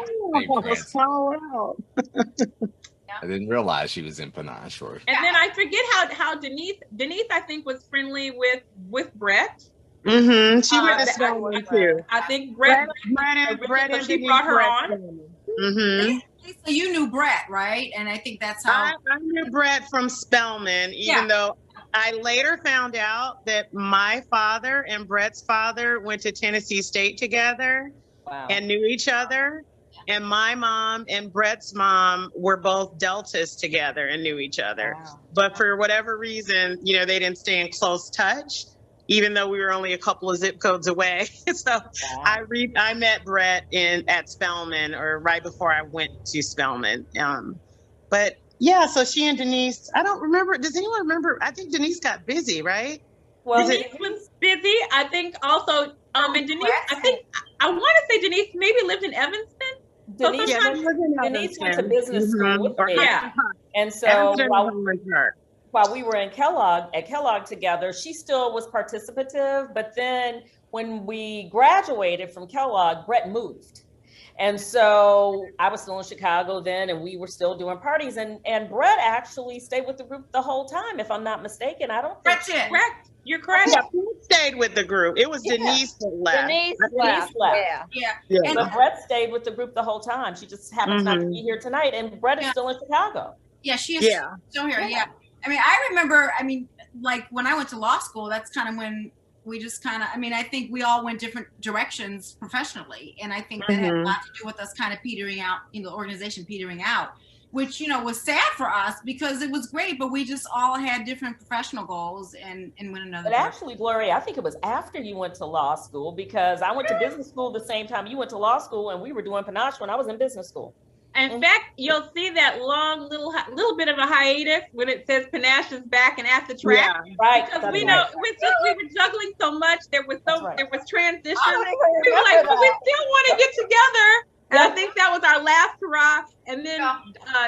I didn't realize she was in Panache.
And then I forget how Denise I think was friendly with Brett.
Mm-hmm. She went to Spelman too.
I think Brett she brought her on.
Mm-hmm.
Lisa, you knew Brett, right? And I think that's how
I knew Brett from Spelman, even though I later found out that my father and Brett's father went to Tennessee State together and knew each other. And my mom and Brett's mom were both Deltas together and knew each other. Wow. But for whatever reason, they didn't stay in close touch, even though we were only a couple of zip codes away. So I met Brett at Spelman, or right before I went to Spelman. But Yeah, so she and Denise, I don't remember. Does anyone remember? I think Denise got busy, right?
Well,
Is it-
Denise was busy. I think also, and Denise, I think I want to say Denise maybe lived in Evanston.
Denise,
Yeah, she was in
Denise went to
Evanston.
business school with
Or
me.
Yeah.
And so
Evanston
while,
was Orange Park.
while we were in Kellogg together, she still was participative. But then when we graduated from Kellogg, Brett moved. And so I was still in Chicago then, and we were still doing parties. And Brett actually stayed with the group the whole time, if I'm not mistaken. I don't think.
Correct. You're correct.
Yeah, who stayed with the group? It was
Yeah.
Denise that left.
Denise
Denise
left.
left.
Yeah.
Yeah.
Yeah.
But Brett stayed with the group the whole time. She just happens not to
Mhm.
be here tonight. And Brett is
Yeah.
still in Chicago.
Yeah, she is
Yeah.
still here. Yeah. I mean, I remember, like when I went to law school, that's kind of when we just I think we all went different directions professionally. And I think that had a
Mhm.
lot to do with us kind of petering out, the organization petering out, which, was sad for us because it was great, but we just all had different professional goals and went another
But
direction.
actually, Gloria, I think it was after you went to law school, because I went to business school the same time you went to law school, and we were doing Panache when I was in business school.
In fact, you'll see that long little bit of a hiatus when it says Panache is back and at the track.
Yeah.
Right.
Because
that's
we
right.
know we were juggling so much. There was
That's right.
transition.
I don't even
We were like,
remember
but we
that.
still want to get together. And
Yep.
I think that was our last hurrah. And then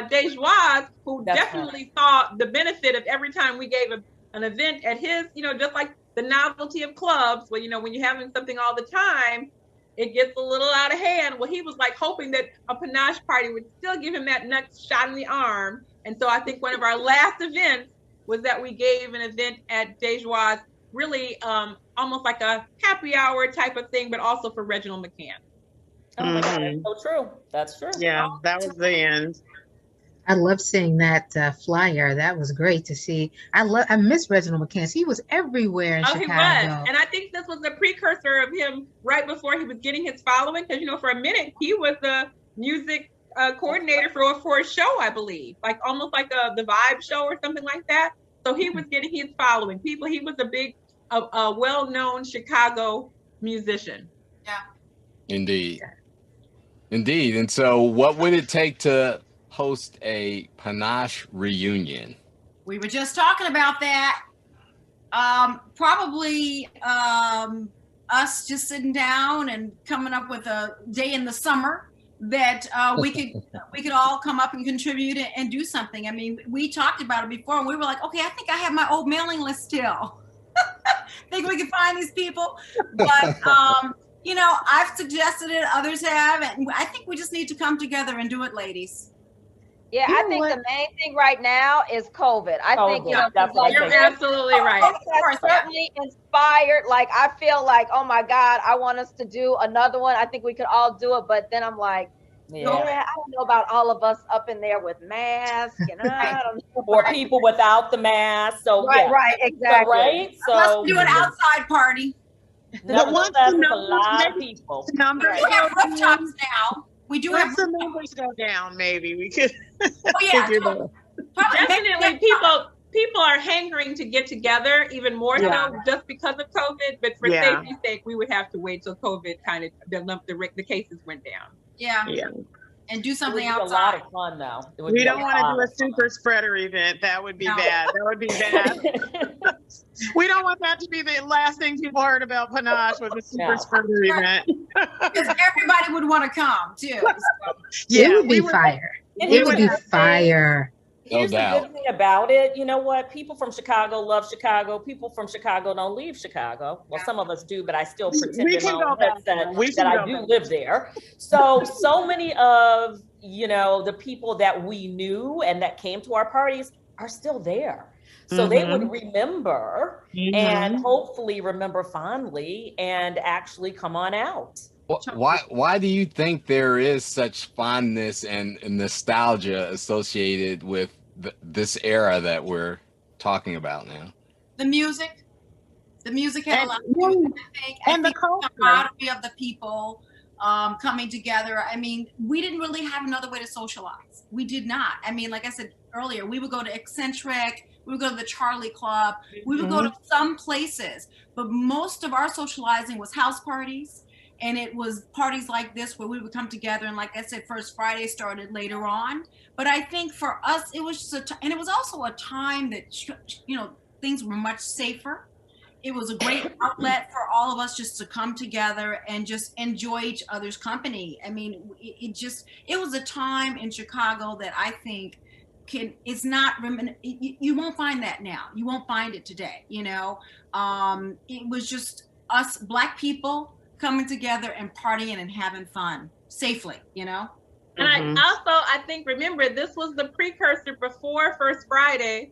Dejois, who
That's
definitely saw the benefit of every time we gave an event at his, just like the novelty of clubs, where, when you're having something all the time, it gets a little out of hand. Well, he was like hoping that a Panache party would still give him that next shot in the arm. And so I think one of our last events was that we gave an event at Dejois, really almost like a happy hour type of thing, but also for Reginald McCann.
Oh my God,
Mhm.
that's so true. That's true.
Yeah, that was the end.
I love seeing that flyer. That was great to see. I miss Reginald McCann. He was everywhere in
Oh, he
Chicago.
was. And I think this was the precursor of him right before he was getting his following. Because, for a minute, he was the music coordinator for a show, I believe. Like almost like the Vibe show or something like that. So he was getting his following. He was a big, well-known Chicago musician.
Indeed. Indeed. And so what would it take to host a Panache reunion?
We were just talking about that. Probably us just sitting down and coming up with a day in the summer that we could all come up and contribute and do something. I mean, we talked about it before, and we were like, okay, I think I have my old mailing list still. Think we can find these people, but I've suggested it, others have, and I think we just need to come together and do it, ladies.
Yeah,
You
I
know
think
what?
the main thing right now is COVID. I think,
COVID, that's what I
You're
think.
absolutely right.
That's certainly inspired. Like, I feel like, oh my God, I want us to do another one. I think we could all do it. But then I'm like, yeah, I don't know about all of us up in there with masks, and I don't know.
Or people without the mask. So
Right,
yeah.
right, exactly.
Right. So
Let's do an outside party.
nevertheless,
once the
it's a
numbers
lot of
maybe-
people.
The numbers
We have
go down.
rooftops now. We do have
Once the numbers go down, maybe we could
Oh yeah,
figure that out.
probably
Definitely, people are hankering to get together even more so just because of COVID. But for
Yeah.
safety's sake, we would have to wait till COVID kind of the cases went down.
Yeah,
Yeah.
and do
It would
something
be a lot
outside.
of fun though. It would
We
be
don't want to
lot
do a
of fun.
super spreader event. That would be
No.
bad. That would be bad. We don't want that to be the last thing people heard about Panache was a super
No.
spreader event.
Because everybody would want to come too.
It would be
we
fire.
And
It would be
here's the thing.
fire.
Here's the
doubt.
good thing about it. You know what? People from Chicago love Chicago. People from Chicago don't leave Chicago. Well, some of us do, but I still pretend
We
in
can
my
go
own
back.
headset
We
that
can
I
go
do
back.
live there. So many of, the people that we knew and that came to our parties are still there. So they would remember and hopefully remember fondly and actually come on out.
Why do you think there is such fondness and nostalgia associated with this era that we're talking about now?
The music had a lot to do with it, I think.
And
I
the
think
culture.
the camaraderie of the people coming together. I mean, we didn't really have another way to socialize. We did not. I mean, like I said earlier, we would go to Eccentric, we would go to the Charlie Club, we would go to some places, but most of our socializing was house parties And it was parties like this where we would come together. And like I said, First Friday started later on. But I think for us, it was just and it was also a time that, you know, things were much safer. It was a great outlet for all of us just to come together and just enjoy each other's company. I mean, it was a time in Chicago that I think it's not, you won't find that now. You won't find it today, you know. It was just us Black people coming together and partying and having fun safely, you know.
And I think, remember, this was the precursor before First Friday.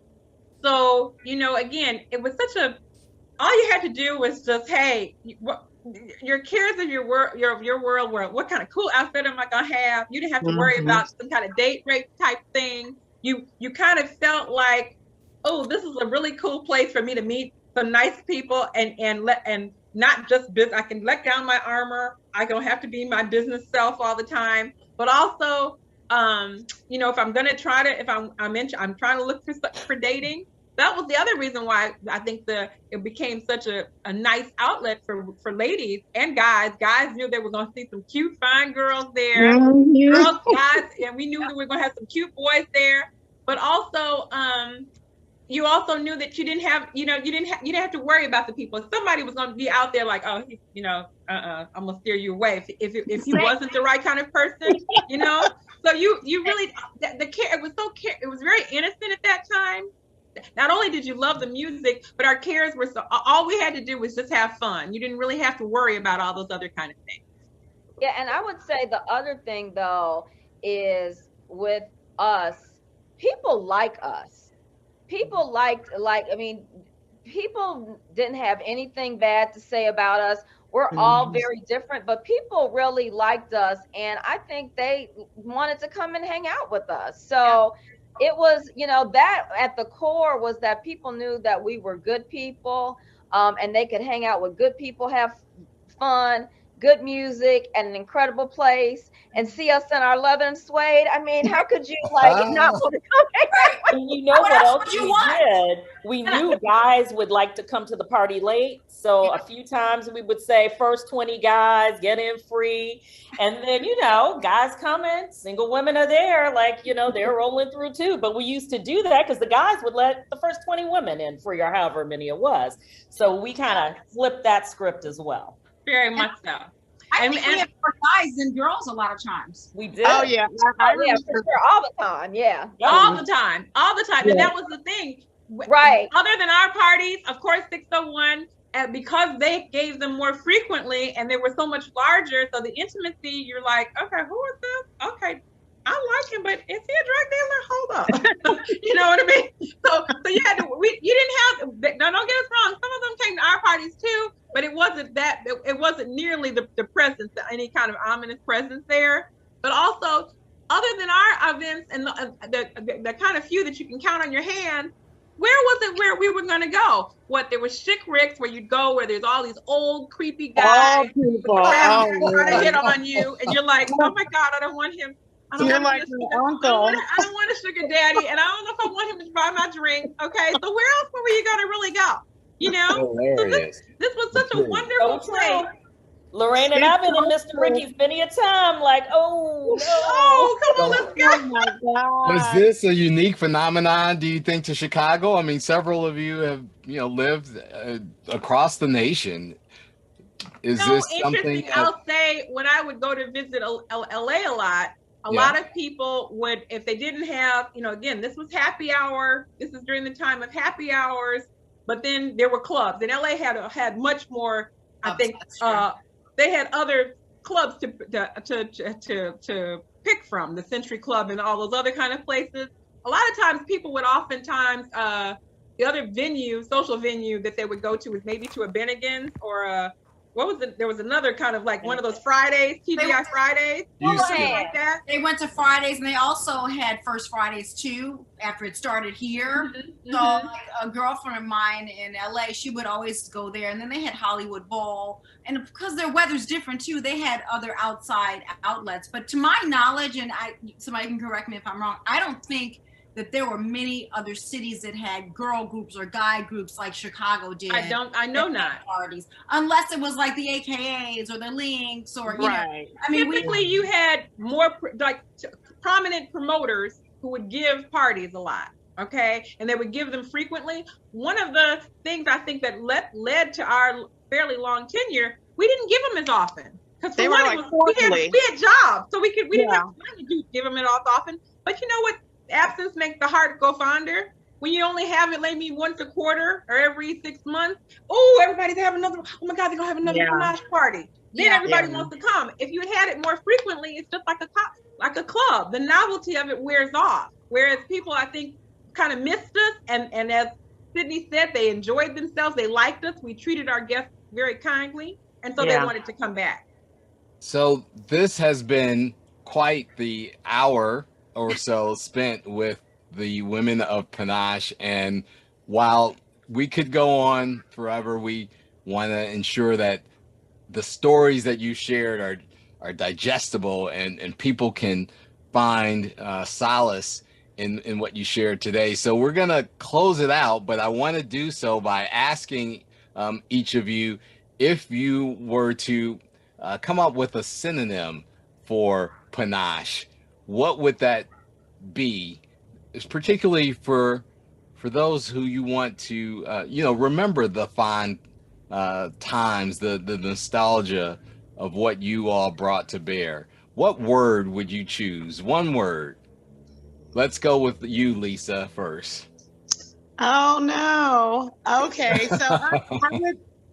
So, you know, again, it was all you had to do was just, hey, your cares of your world were, what kind of cool outfit am I gonna have? You didn't have to worry about some kind of date rape type thing. You kind of felt like, oh, this is a really cool place for me to meet some nice people and not just business. I can let down my armor. I don't have to be my business self all the time. But also, you know, if I'm trying to look for dating. That was the other reason why I think it became such a nice outlet for ladies and guys. Guys knew they were going to see some cute, fine girls there. Girls, guys, and we knew that we were going to have some cute boys there. But also, you also knew that you didn't have to worry about the people. If somebody was going to be out there like, oh, you know, I'm going to steer you away if he wasn't the right kind of person, you know. So you really it was very innocent at that time. Not only did you love the music, but our cares were all we had to do was just have fun. You didn't really have to worry about all those other kind of things.
Yeah, and I would say the other thing though is with us, people like us. People people didn't have anything bad to say about us. We're all very different, but people really liked us, and I think they wanted to come and hang out with us. So it was, you know, that at the core was that people knew that we were good people, and they could hang out with good people, have fun, good music, and an incredible place, and see us in our leather and suede. I mean, how could you not want to come here?
And you know what else we did? We knew guys would like to come to the party late. So a few times we would say first 20 guys get in free. And then, you know, guys coming, single women are there, like, you know, they're rolling through too. But we used to do that because the guys would let the first 20 women in free, or however many it was. So we kind of flipped that script as well.
Very much so.
I think we had more guys than girls a lot of times.
We did.
Oh yeah,
For sure, all the time. Yeah,
all the time. And that was the thing.
Right.
Other than our parties, of course, 601, because they gave them more frequently and they were so much larger, so the intimacy, you're like, okay, who is this? Okay, I like him, but is he a drug dealer? Hold up. You know what I mean? So you had to. You didn't have. No, don't get us wrong. Some of them came to our parties too, but it wasn't that. It wasn't nearly the presence, any kind of ominous presence there. But also, other than our events and the kind of few that you can count on your hand, where was it where we were going to go? There was Chick Rick's where you'd go where there's all these old creepy guys trying to hit on you, and you're like, oh my God, I don't want him. I don't want a sugar daddy, and I don't know if I want him to buy my drink. Okay, so where else were you going to really go? You know, so this was such a wonderful place.
Lorraine and I've been in Mr. Ricky's many a time, like,
come on, let's go.
Oh my God.
Was this a unique phenomenon, do you think, to Chicago? I mean, several of you have, you know, lived across the nation. Is this something
I'll say, when I would go to visit LA a lot of people would, if they didn't have, you know, again, this was happy hour. This is during the time of happy hours, but then there were clubs, and LA had much more. I think they had other clubs to pick from, the Century Club and all those other kind of places. A lot of times, people would oftentimes the other social venue that they would go to was maybe to a Bennigan's or a. What was it? There was another kind of like one of those Fridays, TGI Fridays.
Like that. They went to Fridays, and they also had First Fridays too after it started here. So like a girlfriend of mine in LA, she would always go there. And then they had Hollywood Bowl. And because their weather's different too, they had other outside outlets. But to my knowledge, and somebody can correct me if I'm wrong, I don't think that there were many other cities that had girl groups or guy groups like Chicago did.
I know not.
Parties, unless it was like the AKAs or the Links or, you know, I mean,
typically you had more prominent promoters who would give parties a lot. Okay. And they would give them frequently. One of the things I think that led to our fairly long tenure, we didn't give them as often. Because
they were like
we had jobs, so we didn't have time to give them it as often. But you know what? Absence makes the heart go fonder. When you only have it maybe once a quarter or every 6 months, oh, everybody's having another. Oh my God, they're gonna have another Panache party. Then everybody wants to come. If you had it more frequently, it's just like a club. The novelty of it wears off. Whereas people, I think, kind of missed us, and as Sydney said, they enjoyed themselves. They liked us. We treated our guests very kindly, and so they wanted to come back.
So this has been quite the hour or so spent with the women of Panache, and while we could go on forever, we want to ensure that the stories that you shared are digestible and people can find solace in what you shared today. So we're gonna close it out, but I want to do so by asking each of you, if you were to come up with a synonym for Panache, what would that be? It's particularly for those who you want to remember the fond times, the nostalgia of what you all brought to bear. What word would you choose? One word. Let's go with you, Lisa, first.
Oh no. Okay, so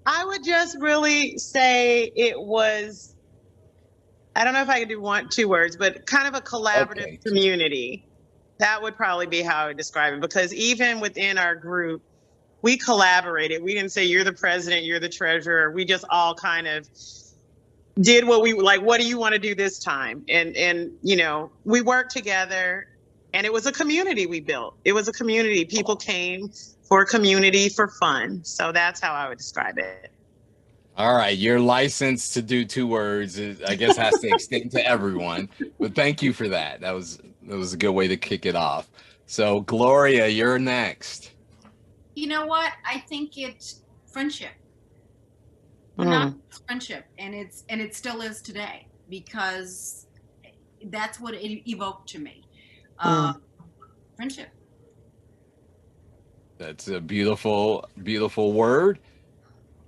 I would just really say it was, I don't know if I could do 2 words, but kind of a collaborative community. That would probably be how I would describe it, because even within our group, we collaborated. We didn't say you're the president, you're the treasurer. We just all kind of did what we like. What do you want to do this time? And you know, we worked together, and it was a community we built. It was a community. People came for a community, for fun. So that's how I would describe it.
All right, your license to do 2 words, I guess, has to extend to everyone. But thank you for that. That was a good way to kick it off. So, Gloria, you're next.
You know what? I think it's friendship. Friendship, and it still is today, because that's what it evoked to me. Friendship.
That's a beautiful, beautiful word.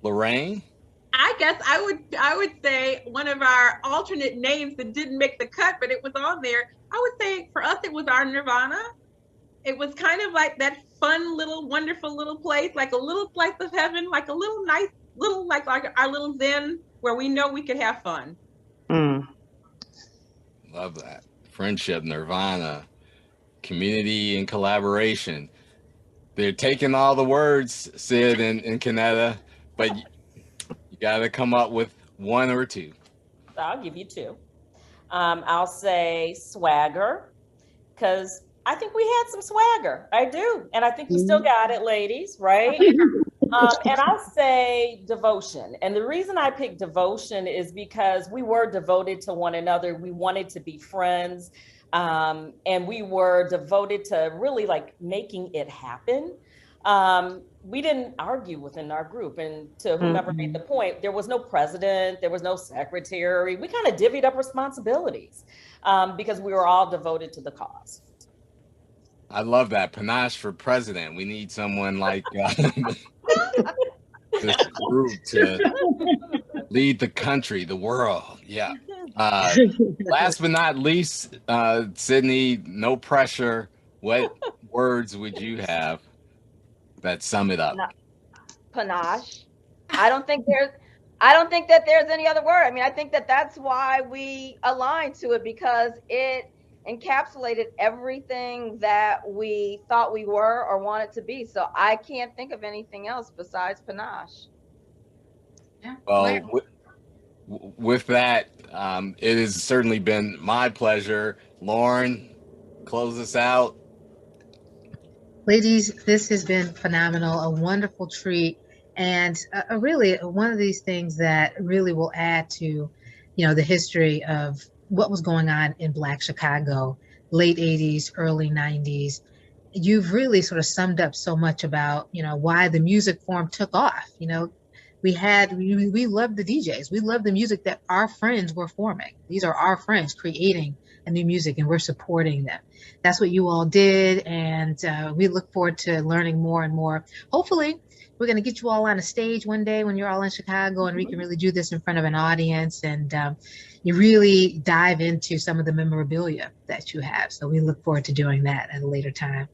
Lorraine?
I guess I would say one of our alternate names that didn't make the cut, but it was on there. I would say for us, it was our Nirvana. It was kind of like that fun little, wonderful little place, like a little slice of heaven, like a little nice little, like our little zen where we know we could have fun.
Love that. Friendship, Nirvana, community, and collaboration. They're taking all the words, Sid and Kanetta, but you got to come up with 1 or 2.
I'll give you 2. I'll say swagger, because I think we had some swagger. I do. And I think we still got it, ladies, right? And I'll say devotion. And the reason I picked devotion is because we were devoted to one another. We wanted to be friends. And we were devoted to really like making it happen. We didn't argue within our group. And to whomever made the point, there was no president, there was no secretary. We kind of divvied up responsibilities because we were all devoted to the cause.
I love that. Panache for president. We need someone like this group to lead the country, the world. Yeah. Last but not least, Sydney, no pressure. What words would you have that sum it up?
Panache. I don't think that there's any other word. I mean, I think that that's why we aligned to it, because it encapsulated everything that we thought we were or wanted to be. So I can't think of anything else besides Panache.
Yeah.
Well, with that, it has certainly been my pleasure. Lauren, close us out.
Ladies, this has been phenomenal, a wonderful treat, and really one of these things that really will add to, the history of what was going on in Black Chicago, late 80s, early 90s. you've really sort of summed up so much about, why the music form took off. We love the DJs. We love the music that our friends were forming. These are our friends creating a new music, and we're supporting them. That's what you all did, and we look forward to learning more and more. Hopefully, we're going to get you all on a stage one day when you're all in Chicago, and we can really do this in front of an audience, and you really dive into some of the memorabilia that you have. So we look forward to doing that at a later time.